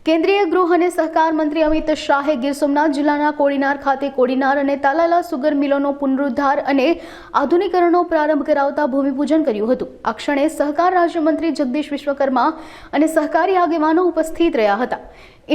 કેન્દ્રીય ગૃહ અને સહકાર મંત્રી અમિત શાહે ગીર સોમનાથ જિલ્લાના કોડીનાર ખાતે કોડીનાર અને તાલાલા સુગર મિલોનો પુનરુદ્ધાર અને આધુનિકરણનો પ્રારંભ કરાવતા ભૂમિપૂજન કર્યું હતું। આ ક્ષણે સહકાર રાજ્યમંત્રી જગદીશ વિશ્વકર્મા અને સહકારી આગેવાનો ઉપસ્થિત રહ્યા હતા।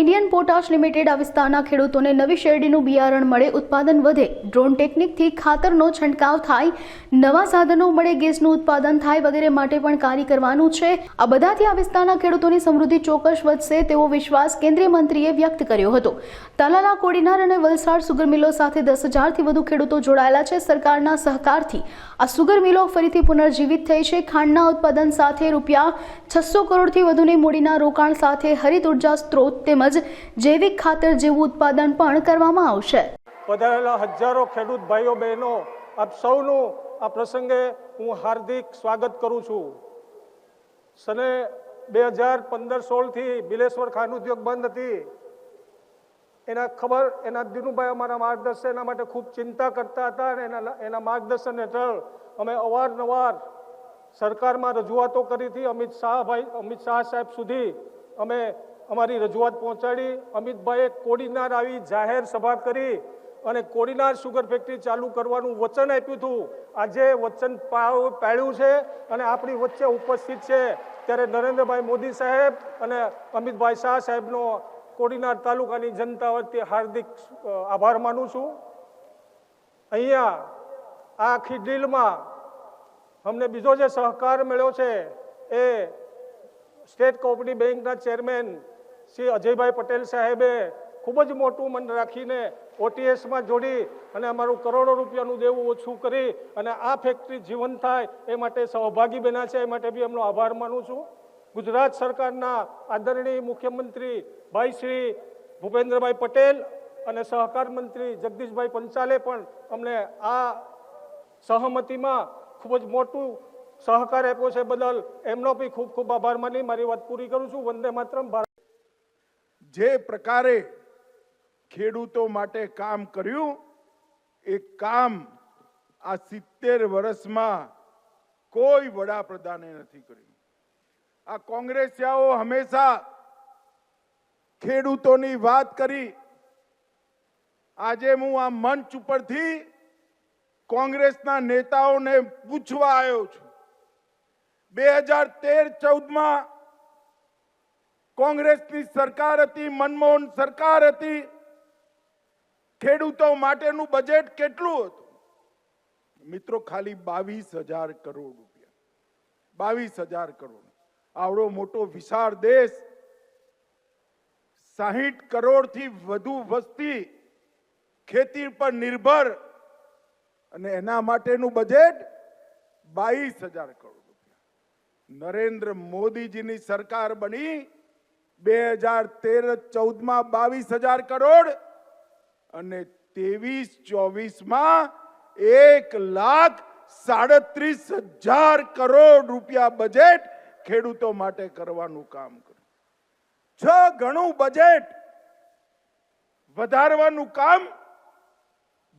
ઇન્ડિયન પોટાશ લિમિટેડ આ વિસ્તારના ખેડૂતોને નવી શેરડીનું બિયારણ મળે, ઉત્પાદન વધે, ડ્રોન ટેકનિકથી ખાતરનો છંટકાવ થાય, નવા સાધનો મળે, ગેસનું ઉત્પાદન થાય વગેરે માટે પણ કાર્ય કરવાનું છે। આ બધાથી આ વિસ્તારના ખેડૂતોની સમૃદ્ધિ ચોક્કસ વધશે તેવો વિશ્વાસ કેન્દ્રીય મંત્રીએ વ્યક્ત કર્યો હતો। તાલાલા, કોડીનાર અને વલસાડ સુગર મિલો સાથે 10,000થી વધુ ખેડૂતો જોડાયેલા છે। સરકારના સહકારથી આ સુગર મિલો ફરીથી પુનર્જીવિત થઈ છે। ખાંડના ઉત્પાદન સાથે રૂપિયા 600 કરોડથી વધુની મૂડીના રોકાણ સાથે હરિત ઉર્જા સ્ત્રોત તેમજ જૈવિક ખાતર જેવું ઉત્પાદન પણ કરવામાં આવશે। પધારેલા હજારો ખેડૂત ભાઈઓ બહેનો, આપ સૌનું આ પ્રસંગે હું હાર્દિક સ્વાગત કરું છું। સને 2015-16 થી બિલેશ્વર ખાંડ ઉદ્યોગ બંધ હતી। એના દિનુભાઈ અમારા માર્ગદર્શન એના માટે ખૂબ ચિંતા કરતા હતા અને એના માર્ગદર્શન હેઠળ અમે અવારનવાર સરકારમાં રજૂઆતો કરી હતી। અમિત શાહ સાહેબ સુધી અમે અમારી રજૂઆત પહોંચાડી। અમિતભાઈએ કોડીનાર આવી જાહેર સભા કરી અને કોડીનાર સુગર ફેક્ટરી ચાલુ કરવાનું વચન આપ્યું હતું। આજે વચન પાળ્યું છે અને આપણી વચ્ચે ઉપસ્થિત છે। ત્યારે નરેન્દ્રભાઈ મોદી સાહેબ અને અમિતભાઈ શાહ સાહેબનો કોડીનાર તાલુકાની જનતા વતી હાર્દિક આભાર માનું છું। અહીંયા આ આખી ડીલમાં અમને બીજો જે સહકાર મળ્યો છે એ સ્ટેટ કોઓપરેટિવ બેંકના ચેરમેન શ્રી અજયભાઈ પટેલ સાહેબે ખૂબ જ મોટું મન રાખીને ઓટીએસમાં જોડી અને અમારું કરોડો રૂપિયાનું દેવું ઓછું કરી અને આ ફેક્ટરી જીવંત થાય એ માટે સહભાગી બન્યા છે। એ માટે બી એમનો આભાર માનું છું। ગુજરાત સરકારના આદરણીય મુખ્યમંત્રી ભાઈ શ્રી ભૂપેન્દ્રભાઈ પટેલ અને સહકાર મંત્રી જગદીશભાઈ પંચાલે પણ અમને આ સહમતિમાં ખૂબ જ મોટું સહકાર આપ્યો છે બદલ એમનો બી ખૂબ ખૂબ આભાર માની મારી વાત પૂરી કરું છું। વંદે માતરમ। જે પ્રકારે ખેડૂતો માટે કામ કર્યું એ કામ આ 70 વર્ષમાં કોઈ વડાપ્રધાને નથી કર્યું। આ કોંગ્રેસીઓ હંમેશા ખેડૂતોની વાત કરી। આજે હું આ મંચ ઉપરથી કોંગ્રેસના નેતાઓને પૂછવા આવ્યો છું। 2013-14માં કોંગ્રેસની સરકાર હતી, મનમોહન સરકાર હતી। ખેડૂતો માટેનું બજેટ કેટલું હતું મિત્રો? ખાલી 22,000 કરોડ રૂપિયા। 22,000 કરોડ। આવડો મોટો વિશાળ દેશ, 60 કરોડથી વધુ વસ્તી ખેતી પર નિર્ભર અને એના માટેનું બજેટ 22,000 કરોડ રૂપિયા। નરેન્દ્ર મોદીજીની સરકાર બની 2013-14માં 22,000 કરોડ અને 23-24માં 1,37,000 કરોડ રૂપિયા બજેટ ખેડૂતો માટે કરવાનું કામ કર્યું। 6 ગણું બજેટ વધારવાનું કામ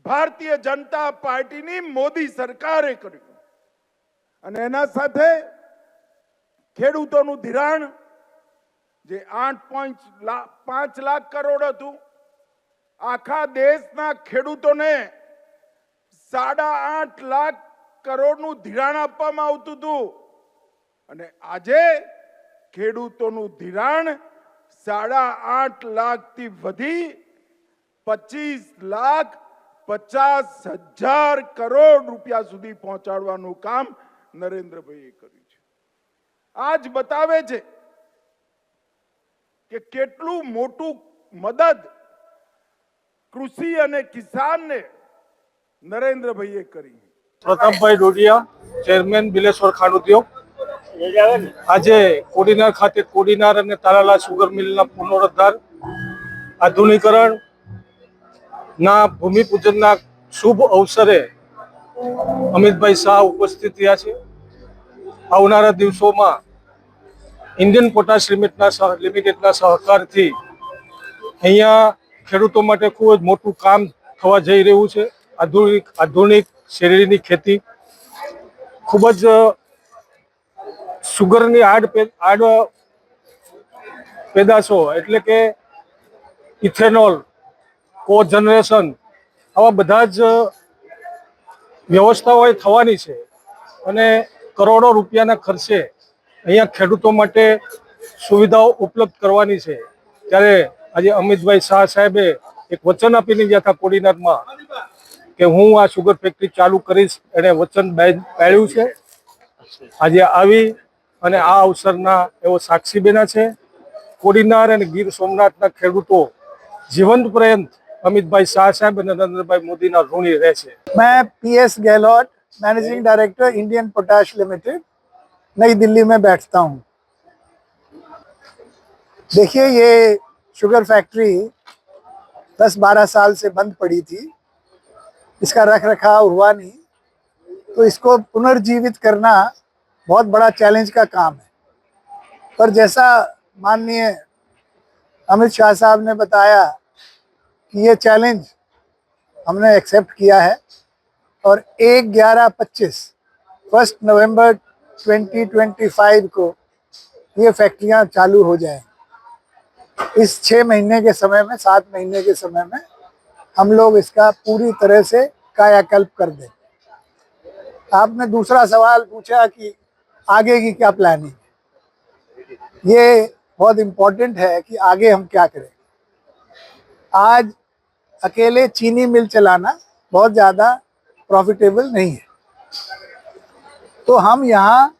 ભારતીય જનતા પાર્ટીની મોદી સરકારે કર્યું અને એના સાથે ખેડૂતોનું ધિરાણ જે 8.5 લાખ કરોડ હતું, આખા દેશના ખેડૂતોને 8.5 લાખ કરોડનું ધિરાણ આપવામાં આવતું હતું અને આજે ખેડૂતોનું ધિરાણ 8.5 લાખથી વધી 25,50,000 કરોડ રૂપિયા સુધી પહોંચાડવાનું કામ નરેન્દ્રભાઈએ કર્યું છે। આજ બતાવે છે કે કેટલું મોટું મદદ કૃષિ અને કિસાનને નરેન્દ્રભાઈએ કરી। પ્રતાપભાઈ ડોડિયા, ચેરમેન બિલેશ્વર ખાંડ ઉદ્યોગ। આજે કોડીનાર ખાતે કોડીનાર અને તાલાલા સુગર મિલના પુનરુદ્ધાર, આધુનિકરણ ના ભૂમિપૂજનના શુભ અવસરે અમિતભાઈ શાહ ઉપસ્થિત રહ્યા છે। આવનારા દિવસોમાં ઇન્ડિયન પોટાશ લિમિટેડના સહકારથી અહીંયા ખેડૂતો માટે ખૂબ જ મોટું કામ થવા જઈ રહ્યું છે। આધુનિક શેરડીની ખેતી ખૂબ જ સુગરની આડ પેદાશો એટલે કે ઇથેનોલ, કોજનરેશન, આવા બધા જ વ્યવસ્થાઓ એ થવાની છે અને કરોડો રૂપિયાના ખર્ચે અહીંયા ખેડૂતો માટે સુવિધાઓ ઉપલબ્ધ કરવાની છે. ત્યારે આજે અમિતભાઈ શાહ સાહેબે એક વચન આપીને ગયા હતા કોડીનારમાં કે હું આ સુગર ફેક્ટરી ચાલુ કરીશ, એને વચન પાળ્યું છે. આજે આવી અને આ અવસરના એવો સાક્ષી બન્યા છે. કોડીનાર અને ગીર સોમનાથના ખેડૂતો જીવંત પર્યંત અમિતભાઈ શાહ સાહેબ અને નરેન્દ્રભાઈ મોદીના ઋણી રહેશે. मैं PS Gehlot, managing director Indian potash limited, नई दिल्ली में बैठता हूँ। देखिए, ये शुगर फैक्ट्री 10-12 साल से बंद पड़ी थी, इसका रख रखाव हुआ नहीं, तो इसको पुनर्जीवित करना बहुत बड़ा चैलेंज का काम है। पर जैसा माननीय अमित शाह साहब ने बताया कि ये चैलेंज हमने एक्सेप्ट किया है और 1/11/25 1 नवंबर 2025 को ये फैक्ट्रियां चालू हो जाएंगी। इस 6 महीने के समय में, 7 महीने के समय में हम लोग इसका पूरी तरह से कायाकल्प कर दें। आपने दूसरा सवाल पूछा कि आगे की क्या प्लानिंग है। ये बहुत इम्पोर्टेंट है कि आगे हम क्या करें। आज अकेले चीनी मिल चलाना बहुत ज़्यादा प्रॉफिटेबल नहीं है, तो हम यहाँ,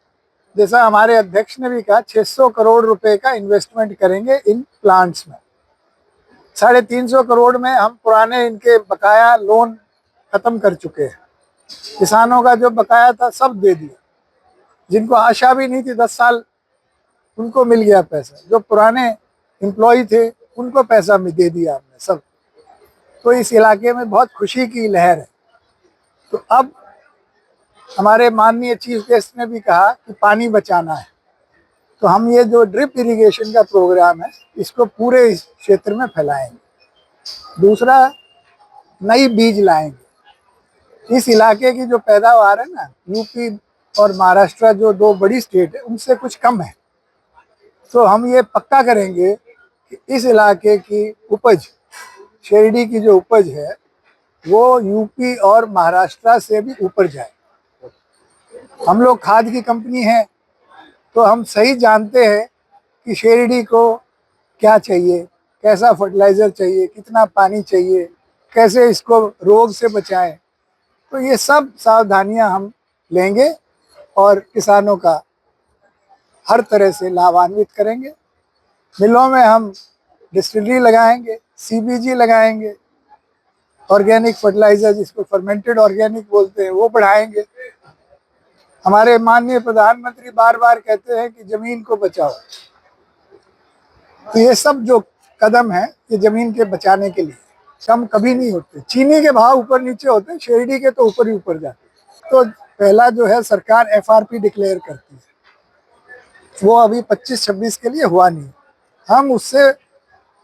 जैसा हमारे अध्यक्ष ने भी कहा, 600 करोड़ रुपए का इन्वेस्टमेंट करेंगे इन प्लांट्स में। 350 करोड़ में हम पुराने इनके बकाया लोन खत्म कर चुके हैं। किसानों का जो बकाया था सब दे दिया, जिनको आशा भी नहीं थी 10 साल उनको मिल गया पैसा, जो पुराने एम्प्लॉय थे उनको पैसा में दे दिया हमने सब। तो इस इलाके में बहुत खुशी की लहर है। तो अब हमारे माननीय चीफ गेस्ट ने भी कहा कि पानी बचाना है, तो हम ये जो ड्रिप इरिगेशन का प्रोग्राम है इसको पूरे इस क्षेत्र में फैलाएंगे। दूसरा, नई बीज लाएंगे। इस इलाके की जो पैदावार है ना, यूपी और महाराष्ट्र जो 2 बड़ी स्टेट है उनसे कुछ कम है, तो हम ये पक्का करेंगे कि इस इलाके की उपज, शेरडी की जो उपज है, वो यूपी और महाराष्ट्र से भी ऊपर जाए। हम लोग खाद की कंपनी है, तो हम सही जानते हैं कि शेरडी को क्या चाहिए, कैसा फर्टिलाइज़र चाहिए, कितना पानी चाहिए, कैसे इसको रोग से बचाएं। तो ये सब सावधानियां हम लेंगे और किसानों का हर तरह से लाभान्वित करेंगे। मिलों में हम डिस्टिलरी लगाएंगे, CBG लगाएंगे, ऑर्गेनिक फर्टिलाइजर जिसको फर्मेंटेड ऑर्गेनिक बोलते हैं वो बढ़ाएंगे। हमारे माननीय प्रधानमंत्री बार बार कहते हैं कि जमीन को बचाओ, तो ये सब जो कदम है ये जमीन के बचाने के लिए, कम कभी नहीं होते। चीनी के भाव ऊपर नीचे होते हैं, शेरडी के तो ऊपर ही ऊपर जाते हैं। तो पहला जो है सरकार FRP डिक्लेयर करती है, वो अभी 25-26 के लिए हुआ नहीं, हम उससे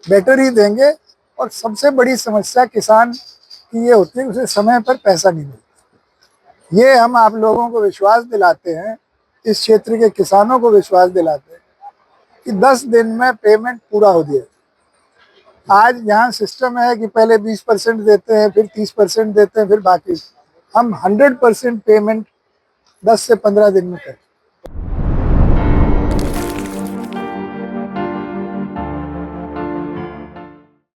बेटर ही देंगे। और सबसे बड़ी समस्या किसान की ये होती है उसे समय पर पैसा नहीं मिलता। ये हम आप लोगों को विश्वास दिलाते हैं, इस क्षेत्र के किसानों को विश्वास दिलाते हैं कि 10 दिन में पेमेंट पूरा हो जाए। आज यहाँ सिस्टम है कि पहले 20% देते हैं, फिर 30% देते हैं, फिर बाकी। हम 100% पेमेंट 10 से 15 दिन में करें।